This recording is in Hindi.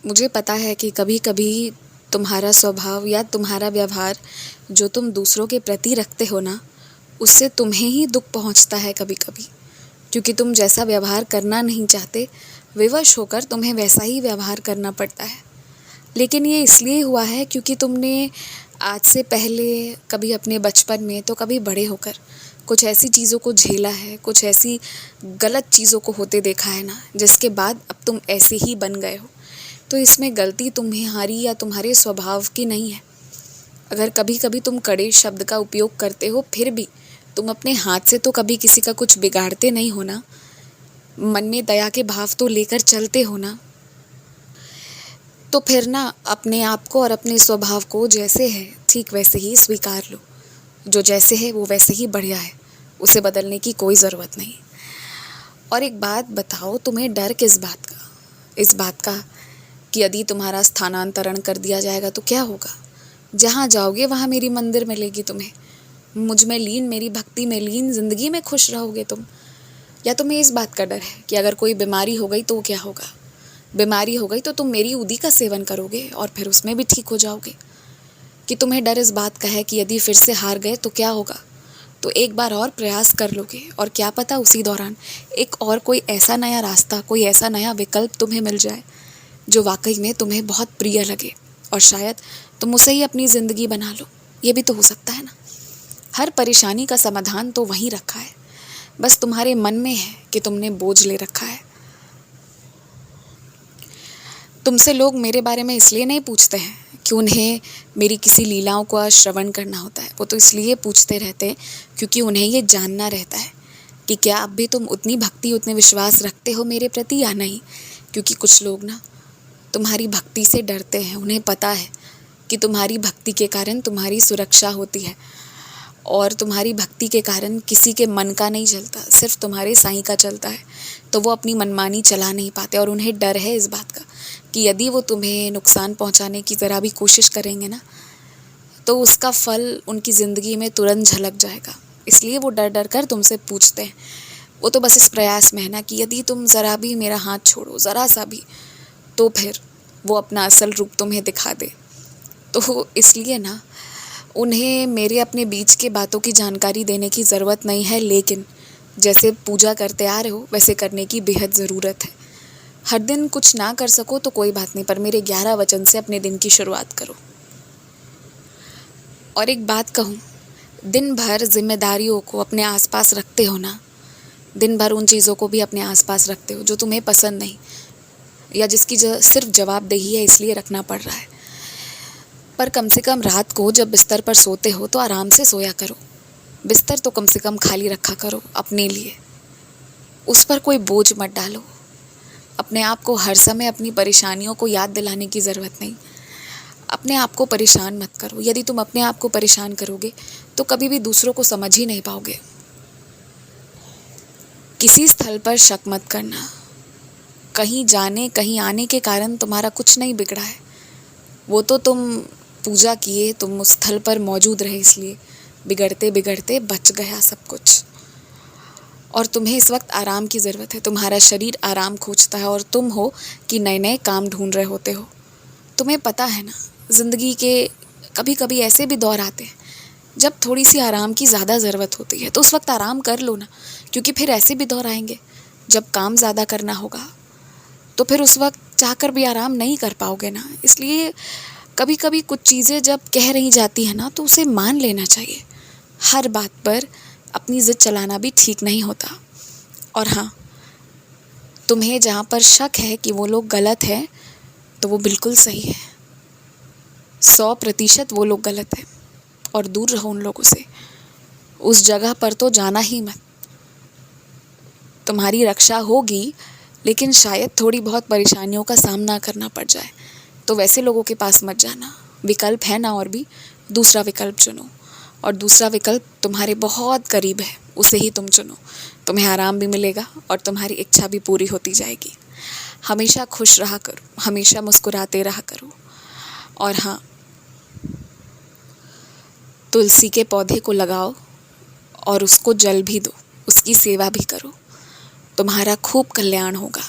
मुझे पता है कि कभी कभी तुम्हारा स्वभाव या तुम्हारा व्यवहार जो तुम दूसरों के प्रति रखते हो ना, उससे तुम्हें ही दुख पहुंचता है कभी कभी, क्योंकि तुम जैसा व्यवहार करना नहीं चाहते, विवश होकर तुम्हें वैसा ही व्यवहार करना पड़ता है। लेकिन ये इसलिए हुआ है क्योंकि तुमने आज से पहले कभी अपने बचपन में तो कभी बड़े होकर कुछ ऐसी चीज़ों को झेला है, कुछ ऐसी गलत चीज़ों को होते देखा है ना, जिसके बाद अब तुम ऐसे ही बन गए हो। तो इसमें गलती तुम्हारी या तुम्हारे स्वभाव की नहीं है। अगर कभी कभी तुम कड़े शब्द का उपयोग करते हो, फिर भी तुम अपने हाथ से तो कभी किसी का कुछ बिगाड़ते नहीं हो ना। मन में दया के भाव तो लेकर चलते हो ना। तो फिर ना अपने आप को और अपने स्वभाव को जैसे है ठीक वैसे ही स्वीकार लो। जो जैसे है वो वैसे ही बढ़िया है, उसे बदलने की कोई ज़रूरत नहीं। और एक बात बताओ, तुम्हें डर किस बात का? इस बात का कि यदि तुम्हारा स्थानांतरण कर दिया जाएगा तो क्या होगा? जहाँ जाओगे वहाँ मेरी मंदिर मिलेगी तुम्हें, मुझ में लीन, मेरी भक्ति में लीन ज़िंदगी में खुश रहोगे तुम। या तुम्हें इस बात का डर है कि अगर कोई बीमारी हो गई तो क्या होगा? बीमारी हो गई तो तुम मेरी उदी का सेवन करोगे और फिर उसमें भी ठीक हो जाओगे। कि तुम्हें डर इस बात का है कि यदि फिर से हार गए तो क्या होगा? तो एक बार और प्रयास कर लोगे और क्या पता उसी दौरान एक और कोई ऐसा नया रास्ता, कोई ऐसा नया विकल्प तुम्हें मिल जाए जो वाकई में तुम्हें बहुत प्रिय लगे, और शायद तुम उसे ही अपनी ज़िंदगी बना लो। ये भी तो हो सकता है ना। हर परेशानी का समाधान तो वहीं रखा है, बस तुम्हारे मन में है कि तुमने बोझ ले रखा है। तुमसे लोग मेरे बारे में इसलिए नहीं पूछते हैं कि उन्हें मेरी किसी लीलाओं का श्रवण करना होता है। वो तो इसलिए पूछते रहते हैं क्योंकि उन्हें ये जानना रहता है कि क्या अब भी तुम उतनी भक्ति, उतने विश्वास रखते हो मेरे प्रति या नहीं। क्योंकि कुछ लोग ना तुम्हारी भक्ति से डरते हैं। उन्हें पता है कि तुम्हारी भक्ति के कारण तुम्हारी सुरक्षा होती है, और तुम्हारी भक्ति के कारण किसी के मन का नहीं चलता, सिर्फ तुम्हारे साईं का चलता है। तो वो अपनी मनमानी चला नहीं पाते, और उन्हें डर है इस बात का कि यदि वो तुम्हें नुकसान पहुंचाने की ज़रा भी कोशिश करेंगे ना, तो उसका फल उनकी ज़िंदगी में तुरंत झलक जाएगा। इसलिए वो डर डर कर तुमसे पूछते हैं। वो तो बस इस प्रयास में है ना कि यदि तुम ज़रा भी मेरा हाथ छोड़ो, ज़रा सा भी, तो फिर वो अपना असल रूप तुम्हें दिखा दे। तो इसलिए ना उन्हें मेरे अपने बीच के बातों की जानकारी देने की ज़रूरत नहीं है, लेकिन जैसे पूजा करते आ रहे हो वैसे करने की बेहद ज़रूरत है। हर दिन कुछ ना कर सको तो कोई बात नहीं, पर मेरे 11 वचन से अपने दिन की शुरुआत करो। और एक बात कहूँ, दिन भर जिम्मेदारियों को अपने आसपास रखते हो ना, दिन भर उन चीज़ों को भी अपने आसपास रखते हो जो तुम्हें पसंद नहीं, या जिसकी सिर्फ जवाबदेही है इसलिए रखना पड़ रहा है। पर कम से कम रात को जब बिस्तर पर सोते हो तो आराम से सोया करो। बिस्तर तो कम से कम खाली रखा करो अपने लिए। उस पर कोई बोझ मत डालो। अपने आप को हर समय अपनी परेशानियों को याद दिलाने की ज़रूरत नहीं। अपने आप को परेशान मत करो। यदि तुम अपने आप को परेशान करोगे तो कभी भी दूसरों को समझ ही नहीं पाओगे। किसी स्थल पर शक मत करना। कहीं जाने कहीं आने के कारण तुम्हारा कुछ नहीं बिगड़ा है। वो तो तुम पूजा किए, तुम उस स्थल पर मौजूद रहे, इसलिए बिगड़ते बिगड़ते बच गया सब कुछ। और तुम्हें इस वक्त आराम की ज़रूरत है। तुम्हारा शरीर आराम खोजता है और तुम हो कि नए नए काम ढूंढ रहे होते हो। तुम्हें पता है ना, ज़िंदगी के कभी कभी ऐसे भी दौर आते हैं जब थोड़ी सी आराम की ज़्यादा ज़रूरत होती है, तो उस वक्त आराम कर लो ना। क्योंकि फिर ऐसे भी दौर आएंगे जब काम ज़्यादा करना होगा, तो फिर उस वक्त चाहकर भी आराम नहीं कर पाओगे ना। इसलिए कभी कभी कुछ चीज़ें जब कह रही जाती है ना, तो उसे मान लेना चाहिए। हर बात पर अपनी ज़िद चलाना भी ठीक नहीं होता। और हाँ, तुम्हें जहाँ पर शक है कि वो लोग गलत हैं, तो वो बिल्कुल सही है। 100% वो लोग गलत हैं, और दूर रहो उन लोगों से। उस जगह पर तो जाना ही मत। तुम्हारी रक्षा होगी, लेकिन शायद थोड़ी बहुत परेशानियों का सामना करना पड़ जाए, तो वैसे लोगों के पास मत जाना। विकल्प है ना और भी, दूसरा विकल्प चुनो। और दूसरा विकल्प तुम्हारे बहुत करीब है, उसे ही तुम चुनो। तुम्हें आराम भी मिलेगा और तुम्हारी इच्छा भी पूरी होती जाएगी। हमेशा खुश रहा करो, हमेशा मुस्कुराते रहा करो। और हाँ, तुलसी के पौधे को लगाओ और उसको जल भी दो, उसकी सेवा भी करो। तुम्हारा खूब कल्याण होगा।